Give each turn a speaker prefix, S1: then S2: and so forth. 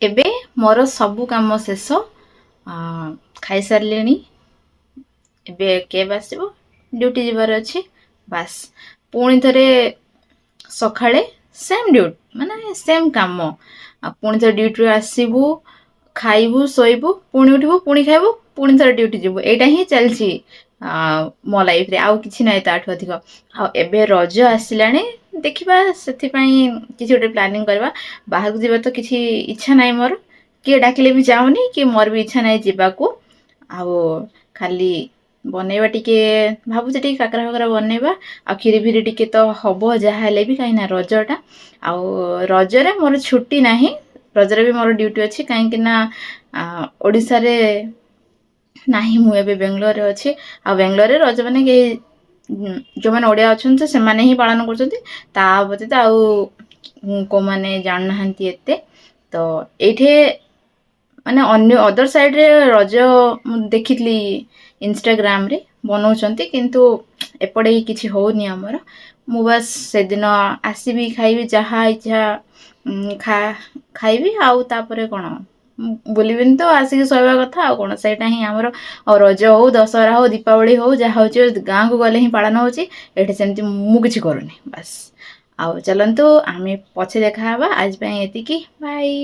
S1: ଏବେ ମୋର ସବୁ କାମ ଶେଷ, ଖାଇସାରିଲିଣି। ଏବେ କେବ୍ ଆସିବ, ଡ୍ୟୁଟି ଯିବାର ଅଛି। ବାସ୍ ପୁଣି ଥରେ ସକାଳେ ସେମ୍ ଡ୍ୟୁଟି, ମାନେ ସେମ୍ କାମ। ପୁଣି ଥରେ ଡ୍ୟୁଟିରୁ ଆସିବୁ, ଖାଇବୁ, ଶୋଇବୁ, ପୁଣି ଉଠିବୁ, ପୁଣି ଖାଇବୁ, ପୁଣି ଥରେ ଡ୍ୟୁଟି ଯିବୁ। ଏଇଟା ହିଁ ଚାଲିଛି ମୋ ଲାଇଫରେ, ଆଉ କିଛି ନାହିଁ ତାଠୁ ଅଧିକ। ଆଉ ଏବେ ରଜ ଆସିଲାଣି, ଦେଖିବା ସେଥିପାଇଁ କିଛି ଗୋଟେ ପ୍ଲାନିଂ କରିବା। ବାହାରକୁ ଯିବା ତ କିଛି ଇଚ୍ଛା ନାହିଁ ମୋର, କିଏ ଡାକିଲେ ବି ଯାଉନି, କି ମୋର ବି ଇଚ୍ଛା ନାହିଁ ଯିବାକୁ। ଆଉ ଖାଲି ବନେଇବା ଟିକେ ଭାବୁଛି, ଟିକେ କାକରା ଫାକରା ବନେଇବା, ଆଉ କ୍ଷୀରି ଫିରି ଟିକେ ତ ହବ ଯାହା ହେଲେ ବି, କାହିଁକି ନା ରଜଟା। ଆଉ ରଜରେ ମୋର ଛୁଟି ନାହିଁ, ରଜରେ ବି ମୋର ଡ୍ୟୁଟି ଅଛି, କାହିଁକି ନା ଓଡ଼ିଶାରେ ନାହିଁ, ମୁଁ ଏବେ ବେଙ୍ଗଲୋରରେ ଅଛି। ଆଉ ବେଙ୍ଗଲୋରରେ ରଜ ମାନେ କେହି ଯେଉଁମାନେ ଓଡ଼ିଆ ଅଛନ୍ତି ସେମାନେ ହିଁ ପାଳନ କରୁଛନ୍ତି, ତା ବ୍ୟତୀତ ଆଉ କେଉଁମାନେ ଜାଣୁନାହାନ୍ତି ଏତେ। ତ ଏଇଠି ମାନେ ଅନ୍ୟ ଅଦର ସାଇଡ଼ରେ ରଜ ମୁଁ ଦେଖିଥିଲି ଇନଷ୍ଟାଗ୍ରାମରେ ବନଉଛନ୍ତି, କିନ୍ତୁ ଏପଟେ କିଛି ହଉନି ଆମର। ମୁଁ ବାସ୍ ସେଦିନ ଆସିବି, ଖାଇବି ଯାହା ଇଚ୍ଛା ଖାଇବି, ଆଉ ତାପରେ କ'ଣ ବୁଲିବିନି ତ, ଆସିକି ଶୋଇବା କଥା। ଆଉ କ'ଣ, ସେଇଟା ହିଁ ଆମର। ଆଉ ରଜ ହଉ, ଦଶହରା ହଉ, ଦୀପାବଳି ହଉ, ଯାହା ହେଉଛି ଗାଁକୁ ଗଲେ ହିଁ ପାଳନ ହେଉଛି। ଏଠି ସେମିତି ମୁଁ କିଛି କରୁନି। ବାସ୍, ଆଉ ଚାଲନ୍ତୁ ଆମେ ପଛେ ଦେଖା ହେବା। ଆଜି ପାଇଁ ଏତିକି, ବାଇ।